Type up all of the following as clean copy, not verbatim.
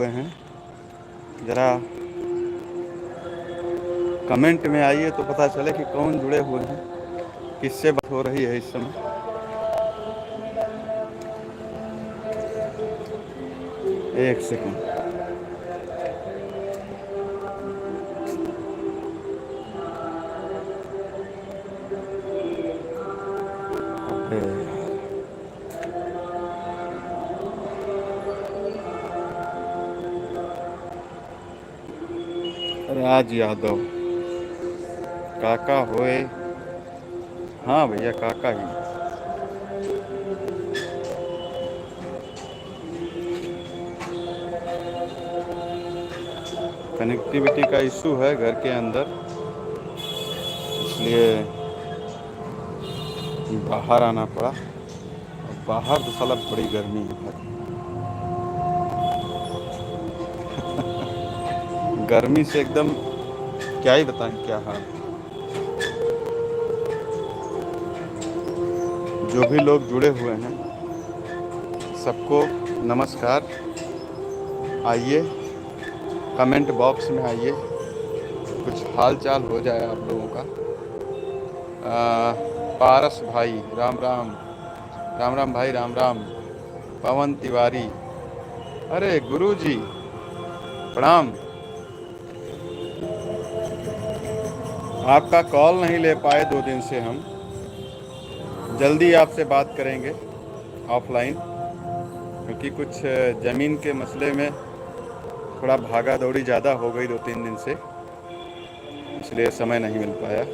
हुए हैं, ज़रा कमेंट में आइए तो पता चले कि कौन जुड़े हुए हैं, किससे बात हो रही है इस समय। एक सेकंड। राज यादव काका होए। हाँ भैया, काका ही। कनेक्टिविटी का इशू है घर के अंदर, इसलिए बाहर आना पड़ा। और बाहर तो साला बड़ी गर्मी है भाई। गर्मी से एकदम क्या ही बताएं क्या हाल। जो भी लोग जुड़े हुए हैं सबको नमस्कार। आइए कमेंट बॉक्स में आइए, कुछ हाल चाल हो जाए आप लोगों का। पारस भाई राम राम, राम राम भाई, राम राम। पवन तिवारी, अरे गुरुजी प्रणाम। आपका कॉल नहीं ले पाए 2 दिन से हम, जल्दी आपसे बात करेंगे ऑफलाइन, क्योंकि कुछ ज़मीन के मसले में थोड़ा भागा दौड़ी ज़्यादा हो गई 2-3 दिन से, इसलिए समय नहीं मिल पाया।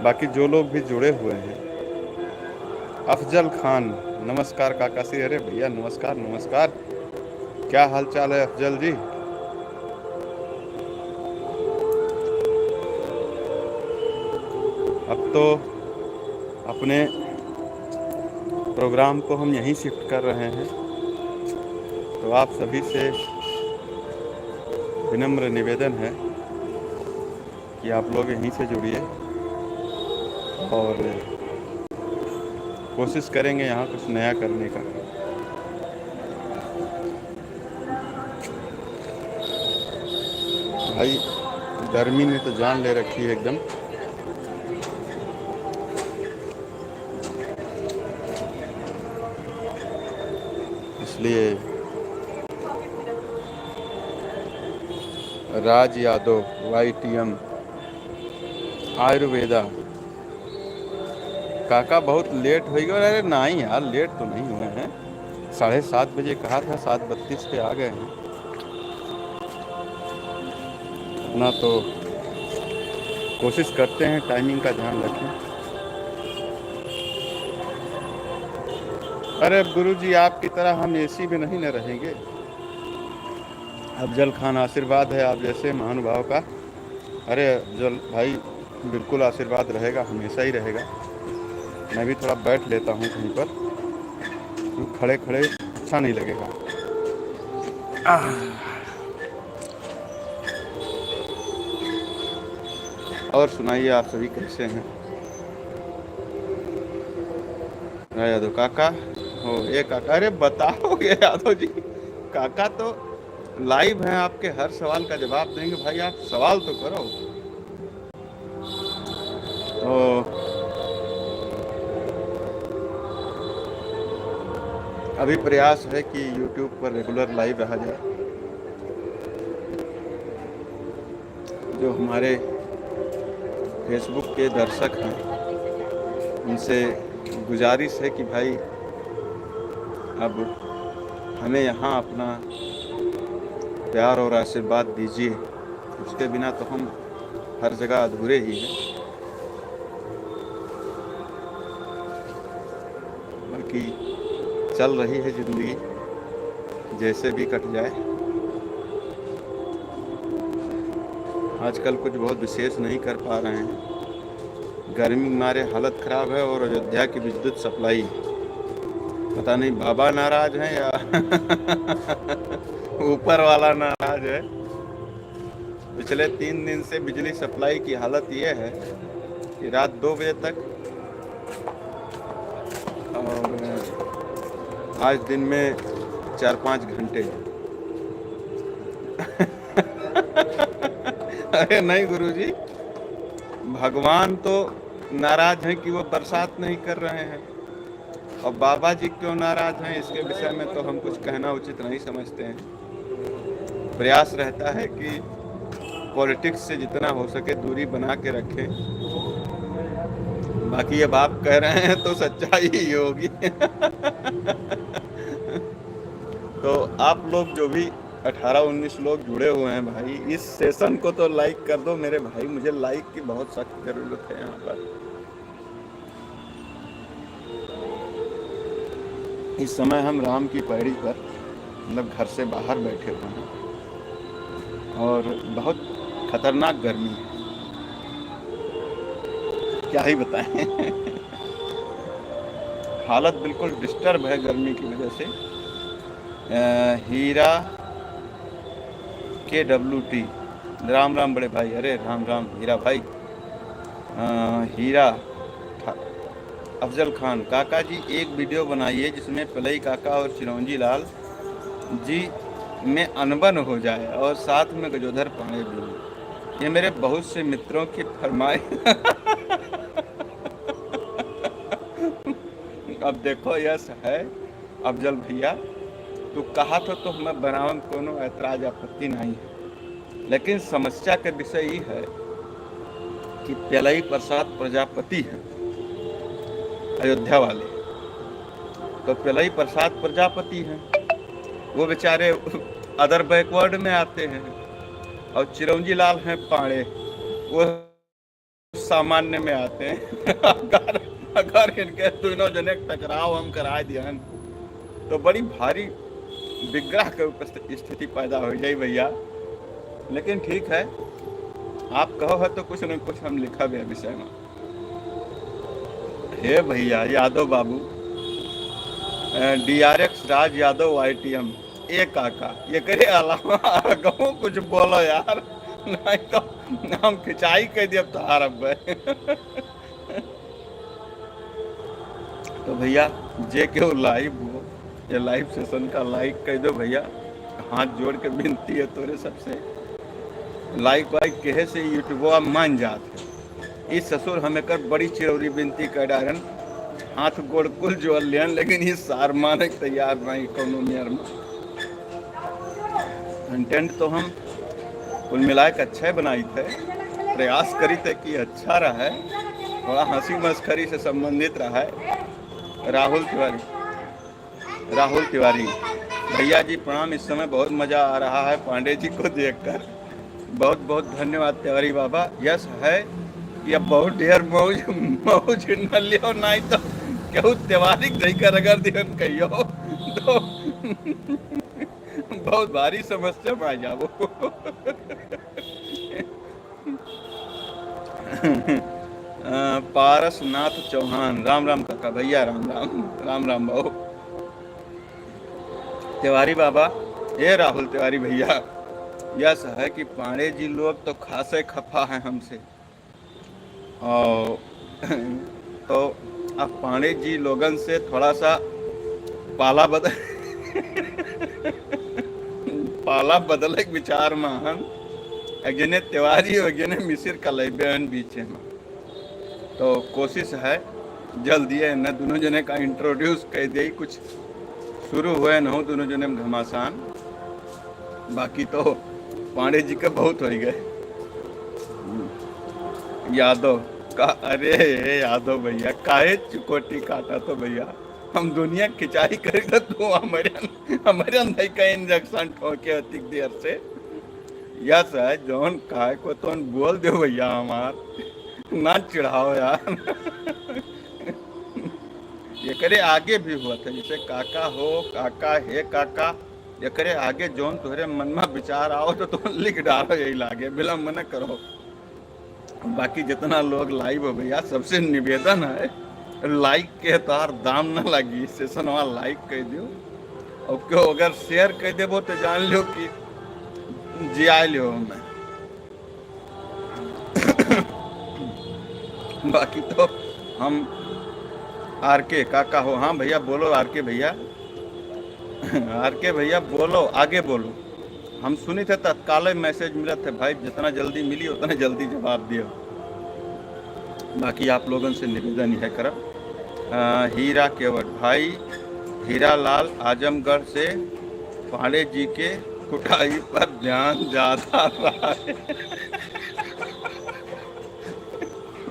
बाकी जो लोग भी जुड़े हुए हैं, अफजल खान नमस्कार काका सी। अरे भैया नमस्कार नमस्कार, क्या हाल चाल है अफजल जी। अब तो अपने प्रोग्राम को हम यहीं शिफ्ट कर रहे हैं, तो आप सभी से विनम्र निवेदन है कि आप लोग यहीं से जुड़िए और कोशिश करेंगे यहाँ कुछ नया करने का। भाई गर्मी ने तो जान ले रखी है एकदम। इसलिए राज यादव YTM आयुर्वेदा काका बहुत लेट हो गया। अरे नहीं यार, लेट तो नहीं हुए हैं, 7:30 बजे कहा था, 7:32 पे आ गए हैं। अपना तो कोशिश करते हैं टाइमिंग का ध्यान रखें। अरे गुरुजी आपकी तरह हम AC में नहीं न रहेंगे। अफजल खान आशीर्वाद है आप जैसे महानुभाव का। अरे अफजल भाई बिल्कुल आशीर्वाद रहेगा, हमेशा ही रहेगा। मैं भी थोड़ा बैठ लेता हूँ कहीं पर, खड़े खड़े अच्छा नहीं लगेगा। और सुनाइए आप सभी कैसे हैं। यादव काका हो, ये काका, अरे बताओगे यादव जी। काका तो लाइव हैं, आपके हर सवाल का जवाब देंगे। भाई आप सवाल तो करो। तो अभी प्रयास है कि YouTube पर रेगुलर लाइव रहा जाए। जो हमारे फेसबुक के दर्शक हैं उनसे गुजारिश है कि भाई अब हमें यहाँ अपना प्यार और आशीर्वाद दीजिए, उसके बिना तो हम हर जगह अधूरे ही हैं। बाकी चल रही है ज़िंदगी, जैसे भी कट जाए। आजकल कुछ बहुत विशेष नहीं कर पा रहे हैं, गर्मी मारे हालत ख़राब है। और अयोध्या की विद्युत सप्लाई, पता नहीं बाबा नाराज हैं या ऊपर वाला नाराज है। पिछले 3 दिन से बिजली सप्लाई की हालत ये है कि रात 2 बजे तक, और आज दिन में 4-5 घंटे अरे नहीं गुरुजी, भगवान तो नाराज हैं कि वो बरसात नहीं कर रहे हैं, और बाबा जी क्यों नाराज हैं इसके विषय में तो हम कुछ कहना उचित नहीं समझते हैं। प्रयास रहता है कि पॉलिटिक्स से जितना हो सके दूरी बना के रखें। बाकी अब आप कह रहे हैं तो सच्चाई ही होगी। तो आप लोग जो भी 18-19 लोग जुड़े हुए हैं भाई, इस सेशन को तो लाइक कर दो मेरे भाई, मुझे लाइक की बहुत सख्त जरूरत है यहाँ पर। इस समय हम राम की पैड़ी पर मतलब घर से बाहर बैठे हुए हैं और बहुत खतरनाक गर्मी है, क्या ही बताएं। हालत बिल्कुल डिस्टर्ब है गर्मी की वजह से। हीरा KWT, राम राम बड़े भाई, अरे राम राम हीरा भाई। हीरा अफजल खान, काका जी एक वीडियो बनाइए जिसमें पलई काका और चिरौंजी लाल जी में अनबन हो जाए और साथ में गजोधर पाने भी हो। ये मेरे बहुत से मित्रों की फरमाइश। अब देखो यस है अफजल भैया, तो कहा था तो मैं बनावन कोनो ऐतराज आपत्ति नहीं है, लेकिन समस्या का विषय ये है कि प्यालाई प्रसाद प्रजापति हैं अयोध्या वाले, तो प्यालाई प्रसाद प्रजापति हैं, वो बेचारे अदर बैकवर्ड में आते हैं, और चिरौंजी लाल हैं पाड़े, वो सामान्य में आते हैं। अगर इनके दोनों जने टकराव हम करा दिया तो बड़ी भारी विग्रह की स्थिति पैदा हो जाए भैया। लेकिन ठीक है, आप कहो है तो कुछ न कुछ हम लिखा भी है विषय में। हे भैया यादव बाबू, DRX राज यादव ITM, ए काका ये करे अलावा कहो कुछ बोलो यार, नहीं तो हम खिंचाई कह दिए तो अरब। तो भैया जे क्यों लाइव हो, ये लाइव सेशन का लाइक कह दो भैया, हाथ जोड़ के विनती है तोरे सबसे। लाइक वाइक कहे से यूट्यूबवा मान जाते, इस ससुर हमें कर बड़ी चिरौरी विनती कर डारन, हाथ गोड़ कुल जोड़ लियन, लेकिन इस सार माने तैयार नहीं कोनो मेयर में। कंटेंट तो हम कुल मिला के अच्छा बनाई थे, प्रयास करी थे कि अच्छा रहा है, थोड़ा हंसी मस्करी से संबंधित रहा है। राहुल तिवारी भैया जी प्रणाम, इस समय बहुत मजा आ रहा है पांडे जी को देखकर, बहुत बहुत धन्यवाद तिवारी बाबा। यस है कि अब बहुत ढेर मौज न लियो, नहीं तो क्यों तिवारी देकर अगर दिन कहियो तो बहुत भारी समस्या में आ जाओ। पारसनाथ चौहान, राम राम काका भैया, राम राम राम राम भाऊ तिवारी बाबा। ये राहुल तिवारी भैया, यस है कि पांडे जी लोग तो खासे खफा हैं हमसे, और तो अब पांडे जी लोगन से थोड़ा सा पाला बदले विचार में हम अगेने तिवारी और अगेने मिसिर का लैबन बीच में, तो कोशिश है जल्दी है न दोनों जने का इंट्रोड्यूस कर दे, कुछ शुरू हुए न हो दोनों जने में घमासान, बाकी तो पांडे जी के बहुत हो गए। यादव का, अरे यादव भैया काहे चुकोटी काटा तो भैया, हम दुनिया खिंचाई करी तो हमारे अंदर का इंजेक्शन ठोके अधिक देर से। यस है जौन काय को तो बोल दो भैया, हमार ना चिढ़ाओ यार। ये करे आगे भी हुआ था, जैसे काका हो, काका हे काका, ये करे आगे जौन तुहरे मन में विचार आओ तो तुम लिख डालो, यही लागे विलम्ब न करो। बाकी जितना लोग लाइव हो भैया, सबसे निवेदन है लाइक के तार दाम न लगी, सेशन वाला लाइक कर दियो, और क्यों अगर शेयर कर देवो तो जान लो कि जिया लो मैं। बाकी तो हम RK काका हो, हाँ भैया बोलो RK भैया, RK भैया बोलो, आगे बोलो। हम सुनी थे तत्काल मैसेज मिला थे भाई, जितना जल्दी मिली उतना जल्दी जवाब दिया। बाकी आप लोगों से निवेदन है करब। हीरा केवट भाई, हीरा लाल आजमगढ़ से पांडे जी के कुटाई पर ध्यान ज्यादा रहा है।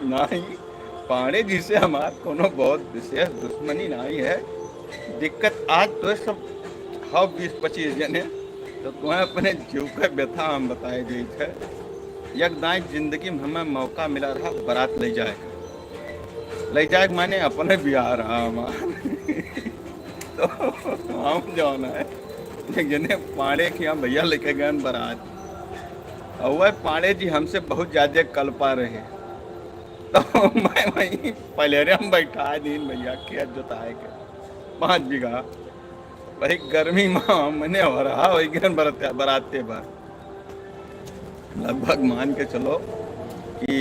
नहीं, पांडे जी से हमार कोनो बहुत विशेष दुश्मनी नहीं है। दिक्कत आज तो सब 20-25 जने तो तुम्हें अपने जीव का व्यथा हम बताए गई थे। यकदाई जिंदगी में हमें मौका मिला रहा बारात ले जाएगा माने अपने बिहार रहा हमारे। तो हम जो है जिन्हें पांडे के यहाँ भैया लेके गए बारात, और वह पांडे जी हमसे बहुत ज्यादा कल्पा रहे। तो मैं वहीं पहले हम बैठा दिन भैया खेत जोताए के 5 बीघा भाई गर्मी में मैंने हो रहा वही बराते बार लगभग मान के चलो कि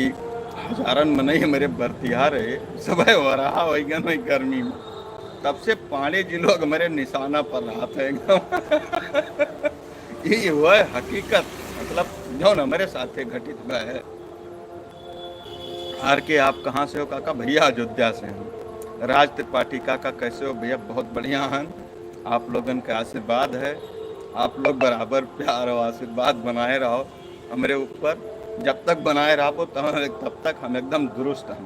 हजारन मन ही मेरे बरतियार है सब हो रहा वही गर्मी में। तब से पांडे जी लोग मेरे निशाना पर रहा था एकदम। ये हुआ है हकीकत, मतलब जो न मेरे साथ घटित हुआ है। हार के आप कहाँ से हो काका? भैया अयोध्या से हैं। राज त्रिपाठी काका कैसे हो? भैया बहुत बढ़िया हैं। आप लोगन का आशीर्वाद है, आप लोग बराबर प्यार और आशीर्वाद बनाए रहो हमारे ऊपर। जब तक बनाए रहो तब तक हम एकदम दुरुस्त हैं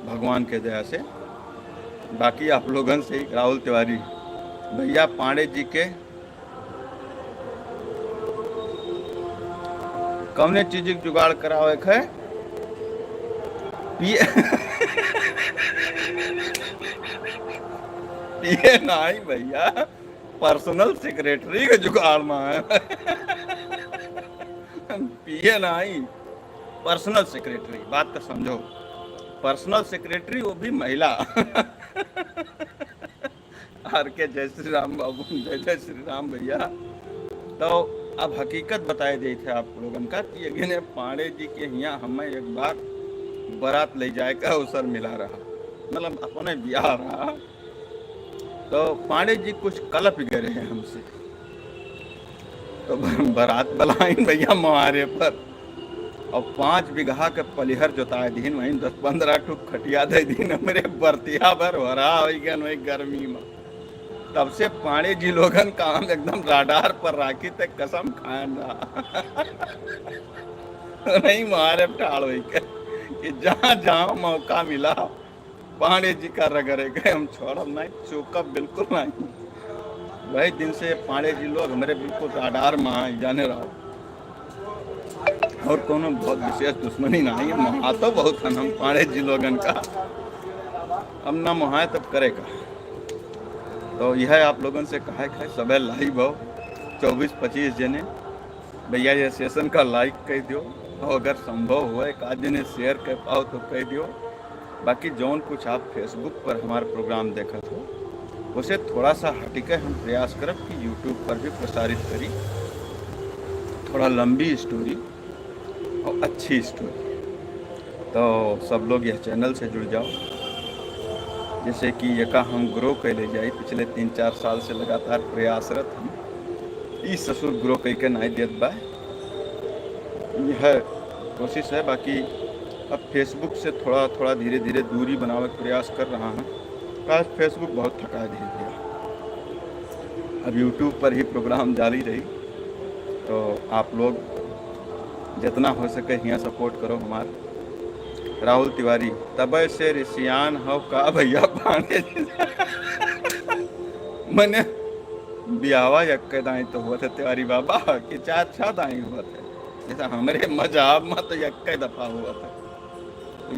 भगवान के दया से। बाकी आप लोगन से ही राहुल तिवारी भैया पांडे जी के कौने चीज जुगाड़ कराओ एक है पिए पिए नहीं भैया, पर्सनल सेक्रेटरी का जुगाड़ में है। पिए नहीं, पर्सनल सेक्रेटरी, बात तो समझो। पर्सनल सेक्रेटरी वो भी महिला। आर के जय श्री राम बाबू, जय जय श्री राम भैया। तो अब हकीकत बताए दी थे आप लोगों का कि पांडे जी के यहाँ हमें एक बार बारात ले जाए का अवसर मिला रहा, मतलब अपने ब्याह रहा। तो पांडे जी कुछ कलप गए हैं हमसे, तो बारात बलाइन भैया मुहारे पर, और 5 बीघा के पलिहर जोताए दिन वहीं 10-15 ठुक खटिया दे दिन मेरे बरतिया भर हो रहा वही गर्मी में। तब से पांडे जी लोगन काम एकदम राडार पर राखी थे, कसम खान रहा। नहीं मारे ठाड़ वही के कि जहाँ जहाँ मौका मिला पांडे जी का रगड़े गए, हम छोड़ब नहीं, चूकब बिल्कुल नहीं। वही दिन से पांडे जी लोग हमारे बिल्कुल राडार में जाने रहो, और कोनो बहुत विशेष दुश्मनी नहीं है। महा तो बहुत हम पांडे जी लोगन का, अब ना मुहाए तब करेगा। तो यह आप लोगों से कहा है सब लाइव हो 24-25 जने भैया ये सेशन का लाइक कर दियो, और अगर संभव हुआ एक आध जने शेयर कर पाओ तो कह दियो। बाकी जौन कुछ आप फेसबुक पर हमारा प्रोग्राम देखा हो उसे थोड़ा सा हटिके हम प्रयास करब कि यूट्यूब पर भी प्रसारित करी, थोड़ा लंबी स्टोरी और अच्छी स्टोरी। तो सब लोग यह चैनल से जुड़ जाओ, जैसे कि यका हम ग्रो कर ले जाए। पिछले 3-4 साल से लगातार प्रयासरत हम इस ससुर ग्रो करके नहीं देत बा, यह कोशिश है। बाकी अब फेसबुक से थोड़ा थोड़ा धीरे धीरे दूरी बनाने का प्रयास कर रहा हूँ। आज फेसबुक बहुत थका दे दिया, अब यूट्यूब पर ही प्रोग्राम जारी रही। तो आप लोग जितना हो सके यहाँ सपोर्ट करो हमारा। राहुल तिवारी तबे से ऋषियान हो का भैया पांडे जी। मैंने ब्यावा यक्के दाई तो हुआ थे तिवारी बाबा कि 4-6 दाई हुआ थे, जैसा हमारे मजहब में तो यक्के दफा हुआ था।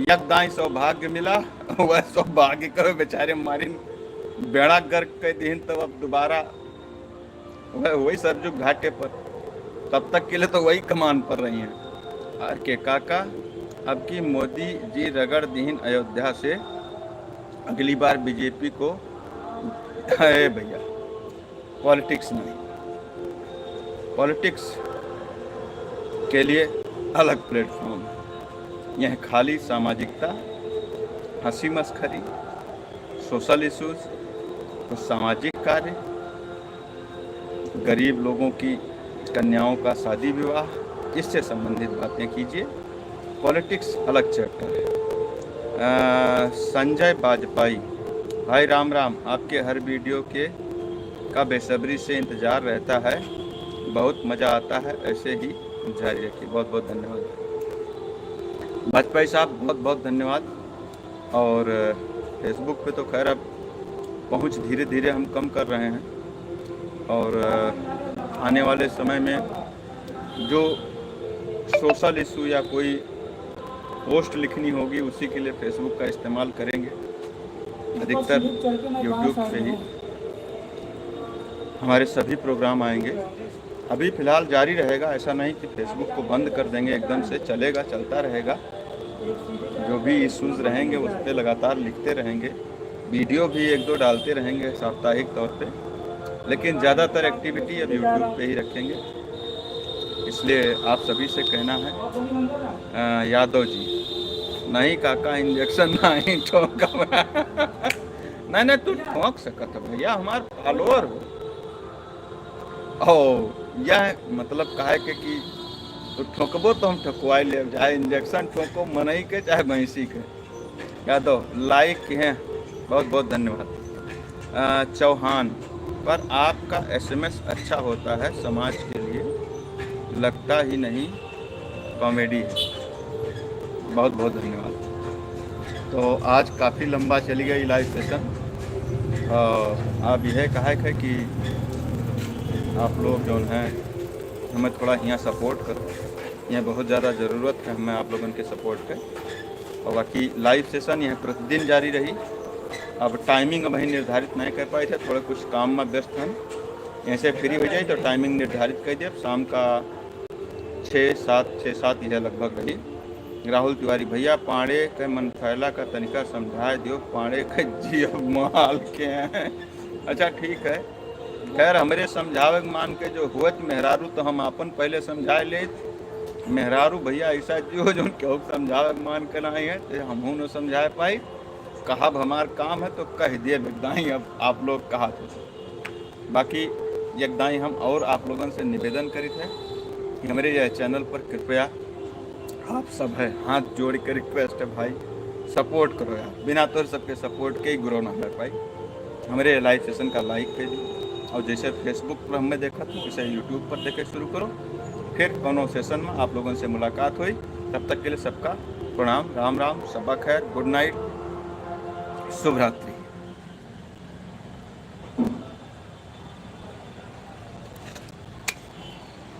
यक दाई सौभाग्य मिला, वह सौभाग्य करो बेचारे मारी बेड़ा गर्क के दिन, तब अब दोबारा वह वही सरजुग घाटे पर, तब तक के लिए तो वही कमान पर रही हैं। आर के काका अब की मोदी जी रगड़ दीन अयोध्या से, अगली बार बीजेपी को। है भैया पॉलिटिक्स नहीं, पॉलिटिक्स के लिए अलग प्लेटफॉर्म है। यह खाली सामाजिकता, हंसी मस्खरी, सोशल इश्यूज, कुछ सामाजिक कार्य, गरीब लोगों की कन्याओं का शादी विवाह, इससे संबंधित बातें कीजिए। पॉलिटिक्स अलग चैप्टर है। संजय बाजपेयी, भाई राम राम, आपके हर वीडियो के का बेसब्री से इंतज़ार रहता है, बहुत मज़ा आता है, ऐसे ही जारी रखिए। बहुत बहुत धन्यवाद बाजपेयी साहब, बहुत बहुत धन्यवाद। और फेसबुक पे तो खैर अब पहुंच धीरे धीरे हम कम कर रहे हैं, और आने वाले समय में जो सोशल इशू या कोई पोस्ट लिखनी होगी उसी के लिए फेसबुक का इस्तेमाल करेंगे। अधिकतर यूट्यूब पे ही हमारे सभी प्रोग्राम आएंगे। अभी फ़िलहाल जारी रहेगा, ऐसा नहीं कि फेसबुक को बंद कर देंगे एकदम से, चलेगा, चलता रहेगा। जो भी इश्यूज़ रहेंगे उस पर लगातार लिखते रहेंगे, वीडियो भी एक दो डालते रहेंगे साप्ताहिक तौर पे, लेकिन ज़्यादातर एक्टिविटी अब यूट्यूब पे ही रखेंगे। इसलिए आप सभी से कहना है, यादव जी, नहीं काका इंजेक्शन नहीं ठोक नहीं तू ठोक सकत भैया, हमार फॉलोअर हो। यह मतलब कहे के कि तो ठोकबो तो हम ठकुआ ले, चाहे इंजेक्शन ठोको मनई के चाहे भैंसी के। यादव लाइक हैं, बहुत बहुत धन्यवाद। चौहान, पर आपका एसएमएस अच्छा होता है, समाज के लिए लगता ही नहीं, कॉमेडी है। बहुत बहुत धन्यवाद। तो आज काफ़ी लंबा चली गई लाइव सेशन। अब यह कहा है कि आप लोग जो हैं हमें थोड़ा यहाँ सपोर्ट करो, यहाँ बहुत ज़्यादा ज़रूरत है हमें आप लोगों के सपोर्ट के। और बाकी लाइव सेशन यह प्रतिदिन जारी रही। अब टाइमिंग अब निर्धारित नहीं कर पाए थे, थोड़ा कुछ काम में व्यस्त हैं, यहाँ से फ्री हो जाए तो टाइमिंग निर्धारित कर दिए। शाम का 6-7 यह लगभग रही। राहुल तिवारी, भैया पाड़े के मन फैला का तनिका समझाए दियो, पाड़े के जियो माल के हैं। अच्छा ठीक है, खैर हमरे समझावे मान के जो हुआ मेहरारू तो हम अपन पहले समझाए ले। मेहरारू भैया ऐसा जियो जो केहू समझावे मान के नहीं है, तो हमहू न समझाए पाई। कहा हमार काम है तो कह दिए एकदम, अब आप लोग कहा थे। बाकी एकदम हम और आप लोगों से निवेदन करी थे कि हमारे यह चैनल पर कृपया आप सब है हाथ जोड़ के रिक्वेस्ट है भाई, सपोर्ट करो यार, बिना तो सबके सपोर्ट के ही ग्रो ना कर पाई। हमारे लाइव सेशन का लाइक कीजिए, और जैसे फेसबुक पर हमने देखा था वैसे यूट्यूब पर देखे शुरू करो। फिर कोनो सेशन में आप लोगों से मुलाकात हुई, तब तक के लिए सबका प्रणाम, राम राम, सबा खैर, गुड नाइट, शुभ रात्रि।